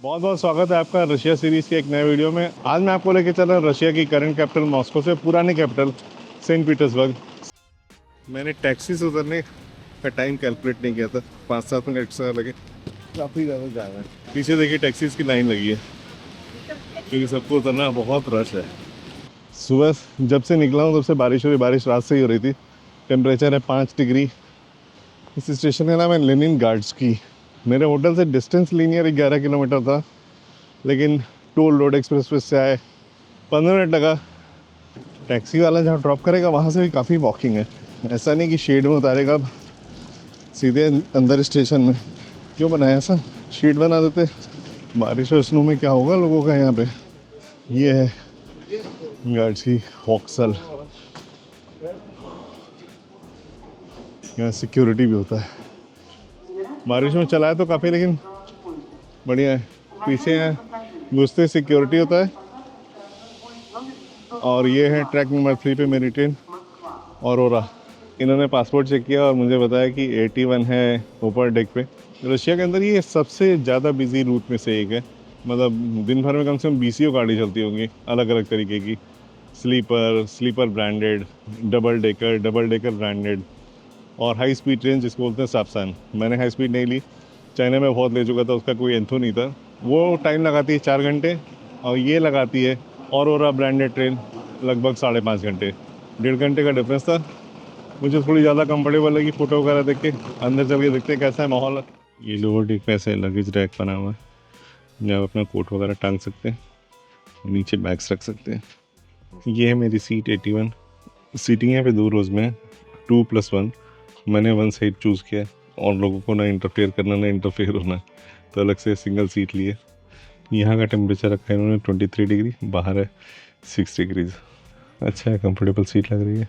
बहुत बहुत स्वागत है आपका रशिया सीरीज़ के एक नए वीडियो में। आज मैं आपको लेके चल रहा हूँ रशिया की करंट कैपिटल मॉस्को से पुरानी कैपिटल सेंट पीटर्सबर्ग। मैंने टैक्सी से उतरने का टाइम कैलकुलेट नहीं किया था, 5-7 मिनट एक्स्ट्रा लगे। काफ़ी ज़्यादा जाना है। पीछे देखिए टैक्सीज की लाइन लगी है क्योंकि सबको उतरना बहुत रश है। सुबह जब से निकला हूँ तब से बारिश हो रही, बारिश रात से ही हो रही थी। टेम्परेचर है 5 डिग्री। इस स्टेशन का नाम है लेनिन गार्ड्सकी। मेरे होटल से डिस्टेंस लीनियर 11 किलोमीटर था, लेकिन टोल रोड एक्सप्रेस वे से आए 15 मिनट लगा। टैक्सी वाला जहाँ ड्रॉप करेगा वहाँ से भी काफ़ी वॉकिंग है। ऐसा नहीं कि शेड में उतारेगा, सीधे अंदर स्टेशन में। क्यों बनाया ऐसा? शीट बना देते। बारिश और स्नो में क्या होगा लोगों का यहाँ पे। ये है गार्ड्स की वॉक्सल। यहाँ सिक्योरिटी भी होता है। बारिश में चलाए तो काफ़ी, लेकिन बढ़िया है। पीछे है घुसते सिक्योरिटी होता है। और ये है ट्रैक नंबर 3 पे मेरी ट्रेन औरोरा। इन्होंने पासपोर्ट चेक किया और मुझे बताया कि 81 है ऊपर डेक पे। रशिया के अंदर ये सबसे ज़्यादा बिजी रूट में से एक है। मतलब दिन भर में कम से कम 20 गाड़ी चलती होंगी अलग अलग तरीके की। Sleeper branded, double decker branded, और हाई स्पीड ट्रेन जिसको बोलते हैं साप्सान। मैंने हाई स्पीड नहीं ली, चाइना में बहुत ले चुका था, उसका कोई एंथो नहीं था। वो टाइम लगाती है 4 घंटे, और ये लगाती है औरोरा ब्रांडेड ट्रेन लगभग 5.5 घंटे। 1.5 घंटे का डिफरेंस था। मुझे थोड़ी ज़्यादा कंफर्टेबल लगी फ़ोटो वगैरह देख के। अंदर चल के देखते हैं कैसा है माहौल। ये लोअर डेक पे ऐसे लगेज रैक बना हुआ है जहाँ आप अपना कोट वगैरह टांग सकते हैं, नीचे बैग्स रख सकते हैं। ये है मेरी सीट 81। सीटिंग यहाँ पे 2 रोज़ में 2+1। मैंने 1 साइड चूज़ किया और लोगों को ना इंटरफेयर करना ना इंटरफेयर होना, तो अलग से सिंगल सीट लिए। यहाँ का टेम्परेचर रखा है इन्होंने 23 डिग्री, बाहर है 6 डिग्रीज। अच्छा है, कंफर्टेबल सीट लग रही है।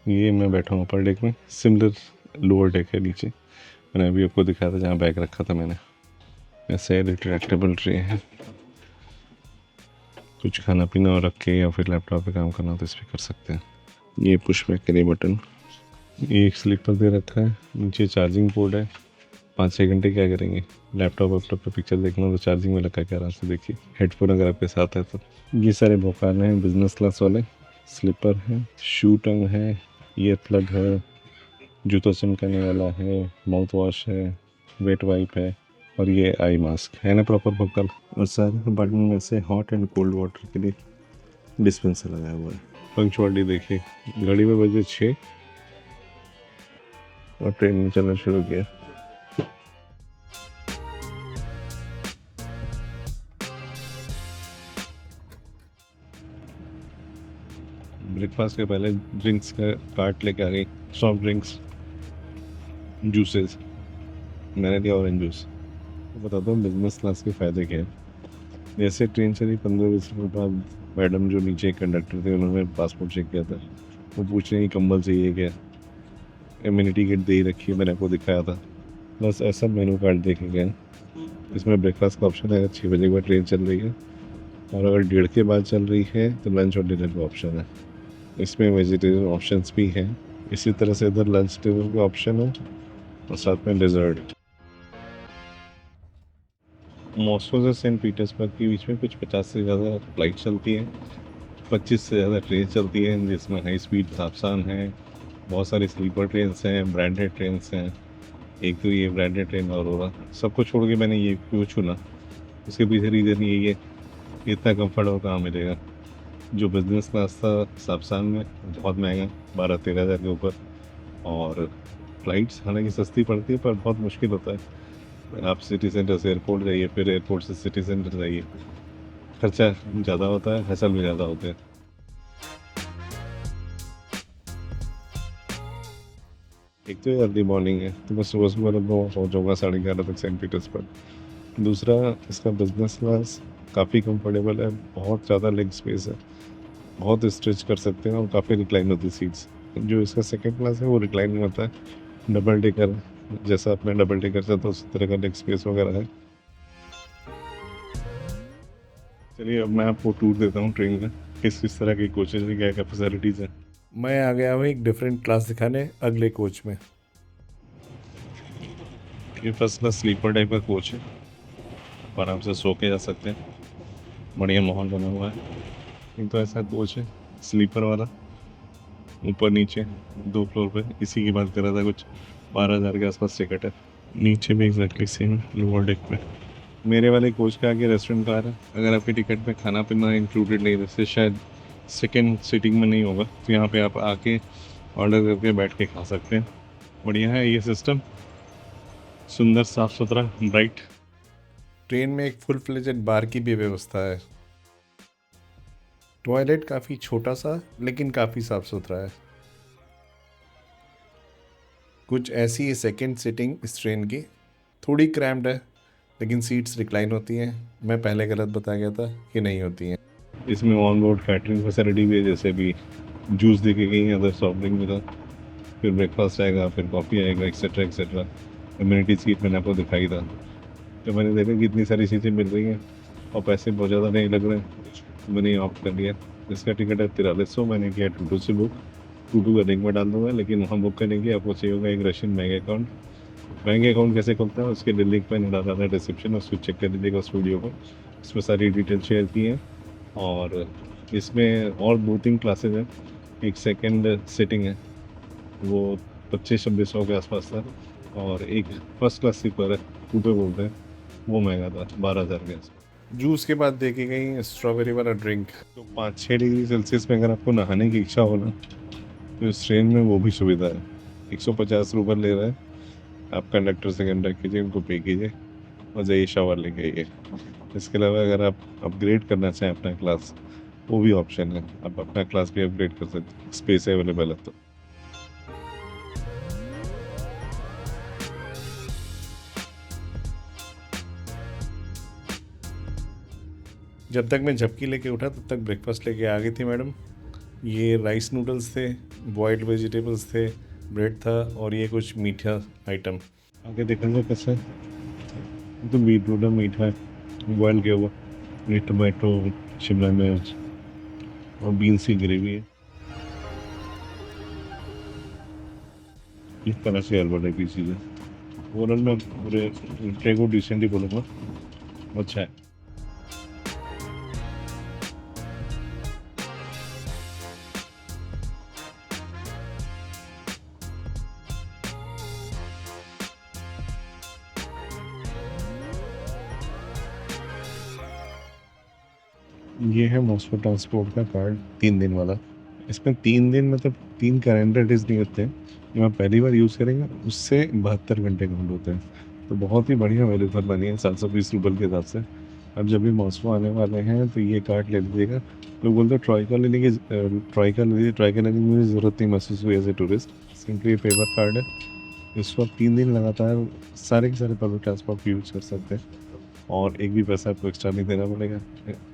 ये मैं बैठा हूँ अपर डेक में, सिमिलर लोअर डेक है नीचे। मैंने अभी आपको दिखाया था जहाँ बैग रखा था मैंने। ऐसे रिट्रैक्टेबल ट्रे है, कुछ खाना पीना और रख के या फिर लैपटॉप पे काम करना हो तो इस पर कर सकते हैं। ये पुश बैक के लिए बटन। ये एक स्लीपर दे रखा है, नीचे चार्जिंग पोर्ट है। 5-6 घंटे क्या करेंगे, लैपटॉप पे पिक्चर देखना तो चार्जिंग में लगा के आराम से देखिए। हेडफोन अगर आपके साथ है तो। ये सारे भोकाल हैं बिजनेस क्लास वाले। स्लीपर है, शू टंग है, ईयर प्लग है, जूता चमकाने वाला है, माउथ वॉश है, वेट वाइप है, और ये आई मास्क है ना प्रॉपर भोकाल। और सारे कंपार्टमेंट में से हॉट एंड कोल्ड वाटर के लिए डिस्पेंसर लगाया हुआ है। पंक्चुअलिटी देखिए, घड़ी में बजे 6 और ट्रेन में चलना शुरू किया। ब्रेकफास्ट के पहले ड्रिंक्स का कार्ट लेके आ गई। Soft drinks, juices. मैंने दिया ऑरेंज जूस। बताता हूँ बिजनेस क्लास के फ़ायदे क्या हैं। जैसे ट्रेन चली 15-20 मिनट बाद, मैडम जो नीचे कंडक्टर थे उन्होंने पासपोर्ट चेक किया था। वो पूछ रहे हैं कि कंबल चाहिए क्या, इम्यूनिटी किट दे ही रखी है, मैंने आपको दिखाया था। बस ऐसा मेनू कार्ड देखे गए। इसमें ब्रेकफास्ट का ऑप्शन है 6 बजे के बाद ट्रेन चल रही है, और अगर 1:30 के बाद चल रही है तो लंच और डिनर का ऑप्शन है। इसमें वेजिटेरियन ऑप्शंस भी हैं। इसी तरह से इधर लंच टेबल का ऑप्शन है और साथ में डेजर्ट। मॉस्को से सेंट पीटर्सबर्ग के बीच में कुछ 50 से ज़्यादा फ्लाइट चलती हैं, 25 से ज़्यादा ट्रेन चलती हैं, जिसमें हाई स्पीड साप्सान है, बहुत सारी स्लीपर ट्रेन्स हैं, ब्रांडेड ट्रेन्स हैं। एक तो ये ब्रांडेड ट्रेन और होगा। सबको छोड़ के मैंने ये क्यों चुना, उसके पीछे रीज़न यही है, इतना कम्फर्ट और कहाँ मिलेगा। जो बिज़नेस क्लास था साप्सान में बहुत महंगा, 12-13 हज़ार के ऊपर। और फ़्लाइट्स हालांकि सस्ती पड़ती है पर बहुत मुश्किल होता है। आप सिटी सेंटर से एयरपोर्ट जाइए, फिर एयरपोर्ट से सिटी सेंटर जाइए, खर्चा ज़्यादा होता है, हसल भी ज़्यादा होते हैं। एक तो ये अर्ली मॉर्निंग है, तो मैं सुबह सुबह लगभग पहुँचूँगा 11:30 तक सेंट पीटर्सबर्ग। दूसरा, इसका बिज़नेस क्लास काफ़ी कंफर्टेबल है, बहुत ज़्यादा लेग स्पेस है, बहुत स्ट्रेच कर सकते हैं और काफ़ी रिक्लाइन होती है सीट्स। जो इसका सेकंड क्लास है वो रिक्लाइनिंग होता है, डबल डेकर। जैसा अपने डबल डेकर चलता है उस तरह का लेग स्पेस वगैरह है। चलिए अब मैं आपको टूर देता हूँ ट्रेन का, किस किस तरह की कोचेज में क्या क्या फैसिलिटीज़ हैं। मैं आ गया हूँ एक डिफरेंट क्लास दिखाने अगले कोच में। ये फर्स्ट क्लास स्लीपर टाइप का कोच है। आराम से सो के जा सकते हैं। बढ़िया माहौल बना हुआ है। एक तो ऐसा कोच है स्लीपर वाला, ऊपर नीचे 2 फ्लोर पे। इसी की बात कर रहा था, कुछ 12,000 के आसपास टिकट है। नीचे भी एग्जैक्टली सेम है लोअर डेक पे। मेरे वाले कोच का आगे रेस्टोरेंट कार है। अगर आपके टिकट में खाना पीना इंक्लूडेड नहीं, जैसे शायद सेकेंड सीटिंग में नहीं होगा, तो यहाँ पे आप आके ऑर्डर करके बैठ के खा सकते हैं। बढ़िया है ये सिस्टम, सुंदर साफ सुथरा ब्राइट। ट्रेन में एक फुल फ्लेजेड बार की भी व्यवस्था है। टॉयलेट काफ़ी छोटा सा लेकिन काफ़ी साफ सुथरा है। कुछ ऐसी है सेकेंड सीटिंग इस ट्रेन की, थोड़ी क्रैम्ड है लेकिन सीट्स रिक्लाइन होती हैं। मैं पहले गलत बता गया था कि नहीं होती हैं। इसमें ऑन बोर्ड कैटरिंग फैसिलिटी भी है, जैसे भी जूस देके गई अदर सॉफ्ट ड्रिंक मिला, फिर ब्रेकफास्ट आएगा, फिर कॉफ़ी आएगा, एक्सेट्रा एक्सेट्रा। कम्युनिटी सीट मैंने आपको दिखाई था। तो मैंने देखा कि इतनी सारी चीज़ें मिल रही हैं और पैसे बहुत ज़्यादा नहीं लग रहे हैं, तो मैंने ऑप्ट कर लिया। इसका टिकट है 4300। मैंने किया टूटू से बुक। टूटू का लिंक में डाल दूँगा, लेकिन वहाँ बुक करने के लिए आपको चाहिए होगा एक Russian bank account. Bank account कैसे खुलता है उसके लिए लिंक मैंने डाला था डिस्क्रिप्शन, उसको चेक कर लीजिएगा उस वीडियो को। इसमें सारी डिटेल शेयर की हैं। और इसमें और 2-3 क्लासेज हैं। एक सेकेंड सिटिंग है, वो 2500-2600 के आसपास था। और एक फर्स्ट क्लास स्लीपर है, कूपे बोलते हैं, वो महंगा था 12,000 के आसपास। जूस के बाद देखे गई स्ट्रॉबेरी वाला ड्रिंक। तो 5-6 डिग्री सेल्सियस में अगर आपको नहाने की इच्छा हो ना, तो इस ट्रेन में वो भी सुविधा है। 150 रुपये ले रहा है। आप कंडक्टर से कंडक्ट कीजिए, उनको पे कीजिए और जाइए शावर लेके आइए। इसके अलावा अगर आप अपग्रेड करना चाहें अपना क्लास, वो भी ऑप्शन है, आप अपना क्लास भी अपग्रेड कर सकते हैं, स्पेस अवेलेबल है तो। जब तक मैं झपकी लेके उठा तब तक ब्रेकफास्ट लेके आ गई थी मैडम। ये राइस नूडल्स थे, बॉइल्ड वेजिटेबल्स थे, ब्रेड था और ये कुछ मीठा आइटम। आगे देखेंगे कैसा है। तो बीटरूट है, मीठा है, बॉयल किया हुआ, ये टोमेटो, शिमला मिर्च और बीन्स की ग्रेवी है। इस तरह से अलग की चीज़ है। ओवरऑल मैं पूरे ट्रे को डिसेंट ही बोलूँगा, अच्छा है। ये है मॉस्को ट्रांसपोर्ट का कार्ड, 3 दिन वाला। इसमें 3 दिन मतलब 3 कैलेंडर डेज नहीं होते हैं। जो आप पहली बार यूज़ करेंगे उससे 72 घंटे काउंट होते हैं। तो बहुत ही बढ़िया वैल्यू फॉर मनी है 720 रुपये के हिसाब से। अब जब भी मॉस्को आने वाले हैं तो ये कार्ड ले लीजिएगा। लोग बोलते हैं ट्रॉयका लेने की, ट्रॉयका ले लीजिए। ट्रॉयका लेने की मुझे ज़रूरत नहीं महसूस हुई एज ए टूरिस्ट। सिंपली ये पेपर कार्ड है, इसको आप 3 दिन लगातार सारे के सारे पब्लिक ट्रांसपोर्ट यूज़ कर सकते हैं और एक भी पैसा आपको एक्स्ट्रा नहीं देना पड़ेगा।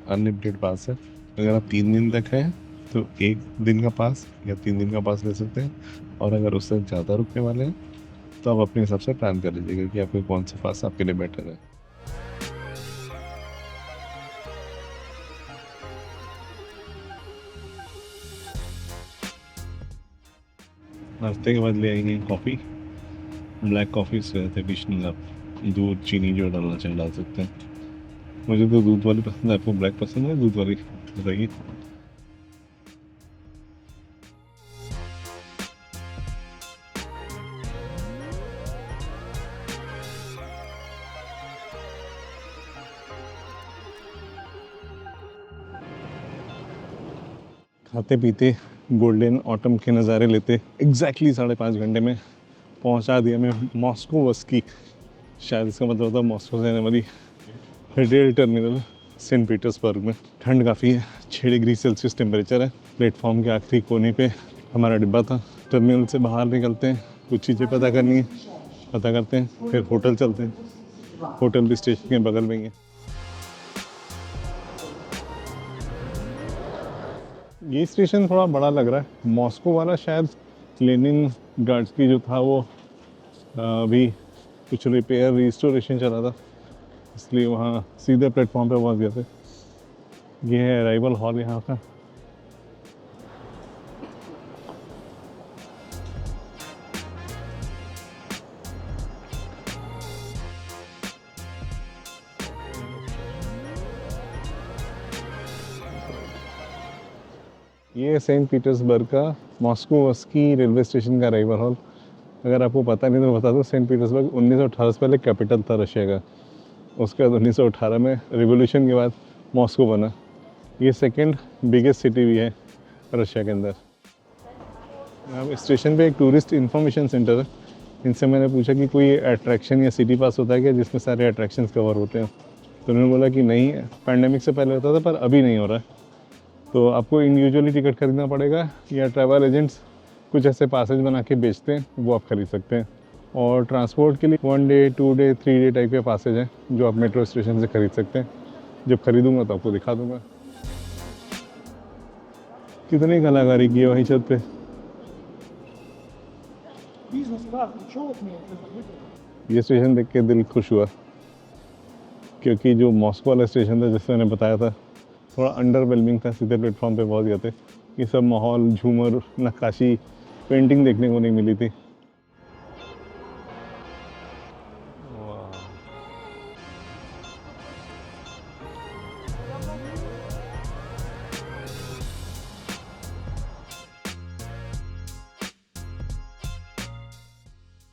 अनलिमिटेड पास है। अगर आप 3 दिन तक हैं तो 1 दिन का पास या 3 दिन का पास ले सकते हैं, और अगर उससे ज़्यादा रुकने वाले हैं तो आप अपने हिसाब से प्लान कर लीजिएगा कि आपको कौन सा पास आपके लिए बेटर है। नाश्ते के बाद ले आएंगे कॉफ़ी, ब्लैक कॉफ़ी से एडिशनल आप दूध चीनी जो डालना चाहें डाल सकते हैं। मुझे तो दूध वाली पसंद है, आपको ब्लैक पसंद है दूध वाली बताइए। खाते पीते गोल्डन ऑटम के नज़ारे लेते एग्जैक्टली 5.5 घंटे में पहुंचा दिया मैं मॉस्को वस्की। शायद इसका मतलब होता है मॉस्को से आने वाली रेल टर्मिनल सेंट पीटर्सबर्ग में। ठंड काफ़ी है, 6 डिग्री सेल्सियस टेम्परेचर है। प्लेटफॉर्म के आखिरी कोने पे हमारा डिब्बा था। टर्मिनल से बाहर निकलते हैं, कुछ चीज़ें पता करनी है, पता करते हैं, फिर होटल चलते हैं। होटल भी स्टेशन के बगल में ही है। ये स्टेशन थोड़ा बड़ा लग रहा है। मॉस्को वाला शायद लेनिन गार्ड्स की जो था वो अभी कुछ रिपेयर रिस्टोरेशन चला था, इसलिए वहाँ सीधे प्लेटफॉर्म पे पहुँच गए थे। ये है अराइवल हॉल यहाँ का। ये सेंट पीटर्सबर्ग का मॉस्कोवस्की रेलवे स्टेशन का अराइवल हॉल। अगर आपको पता नहीं तो बता दो, सेंट पीटर्सबर्ग 1918 से पहले कैपिटल था रशिया का। उसके बाद 1918 में रिवॉल्यूशन के बाद मॉस्को बना। ये सेकंड बिगेस्ट सिटी भी है रशिया के अंदर। अब स्टेशन पे एक टूरिस्ट इंफॉर्मेशन सेंटर है। इनसे मैंने पूछा कि कोई अट्रैक्शन या सिटी पास होता है क्या जिसमें सारे अट्रैक्शंस कवर होते हैं, तो उन्होंने बोला कि नहीं, पैंडेमिक से पहले होता था पर अभी नहीं हो रहा है। तो आपको इंडिविजुअली टिकट खरीदना पड़ेगा या ट्रैवल एजेंट्स कुछ ऐसे पासेज बना के बेचते हैं, वो आप खरीद सकते हैं। और ट्रांसपोर्ट के लिए 1 डे 2 डे 3 डे टाइप के पासेज हैं जो आप मेट्रो स्टेशन से खरीद सकते हैं। जब खरीदूंगा तो आपको दिखा दूंगा। कितनी कलाकारी की है वहीं छत पे। ये स्टेशन देख के दिल खुश हुआ, क्योंकि जो मॉस्को वाला स्टेशन था जिससे मैंने बताया था थोड़ा अंडरवेलमिंग था, सीधे प्लेटफॉर्म पे पहुंच गए थे। ये सब माहौल, झूमर, नक्काशी, पेंटिंग देखने को नहीं मिली थी।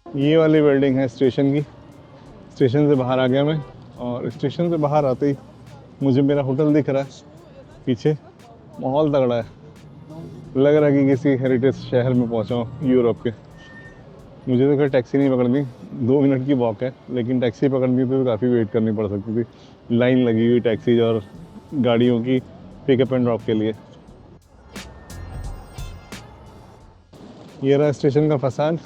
ये वाली बिल्डिंग है स्टेशन की। स्टेशन से बाहर आ गया मैं, और स्टेशन से बाहर आते ही मुझे मेरा होटल दिख रहा है पीछे। माहौल तगड़ा है, लग रहा है कि किसी हेरिटेज शहर में पहुंचा हूँ यूरोप के। मुझे तो खैर टैक्सी नहीं पकड़नी, 2 मिनट की वॉक है, लेकिन टैक्सी पकड़नी तो काफ़ी वेट करनी पड़ सकती थी। लाइन लगी हुई टैक्सीज और गाड़ियों की पिकअप एंड ड्रॉप के लिए। ये रहा स्टेशन का फसाद,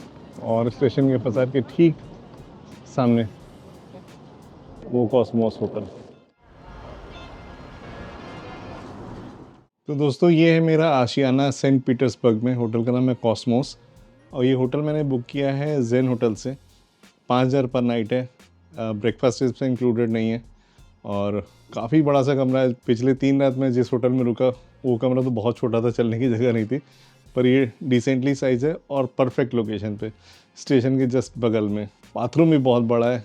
और स्टेशन के फसाद के ठीक सामने वो कॉस्मोस होटल। तो दोस्तों, ये है मेरा आशियाना सेंट पीटर्सबर्ग में। होटल का नाम है कॉस्मोस, और ये होटल मैंने बुक किया है जेन होटल से। 5,000 पर नाइट है, ब्रेकफास्ट इसमें इंक्लूडेड नहीं है, और काफ़ी बड़ा सा कमरा है। पिछले 3 रात में जिस होटल में रुका वो कमरा तो बहुत छोटा था, चलने की जगह नहीं थी, पर ये डिसेंटली साइज़ है और परफेक्ट लोकेशन पे, स्टेशन के जस्ट बगल में। बाथरूम भी बहुत बड़ा है,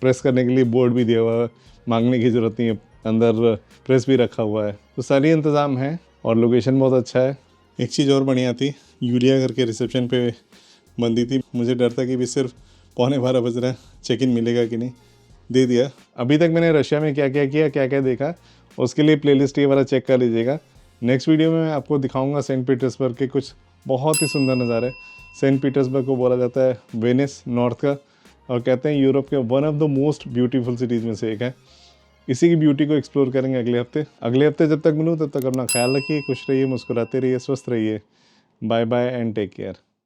प्रेस करने के लिए बोर्ड भी दिया हुआ है, मांगने की ज़रूरत नहीं है, अंदर प्रेस भी रखा हुआ है, तो सारी इंतज़ाम है और लोकेशन बहुत अच्छा है। एक चीज़ और बढ़िया थी, यूलिया करके रिसेप्शन पे बंदी थी। मुझे डर था कि भी सिर्फ 11:15 बज रहा है, चेक इन मिलेगा कि नहीं, दे दिया। अभी तक मैंने रशिया में क्या क्या किया, क्या क्या देखा, उसके लिए प्लेलिस्ट ये वाला चेक कर लीजिएगा। नेक्स्ट वीडियो में मैं आपको दिखाऊंगा सेंट पीटर्सबर्ग के कुछ बहुत ही सुंदर नज़ारे। सेंट पीटर्सबर्ग को बोला जाता है वेनिस नॉर्थ का, और कहते हैं यूरोप के one of the most beautiful cities में से एक है। इसी की ब्यूटी को एक्सप्लोर करेंगे अगले हफ्ते। जब तक मिलूँ तब तक अपना ख्याल रखिए, खुश रहिए, मुस्कुराते रहिए, स्वस्थ रहिए। Bye bye and take care.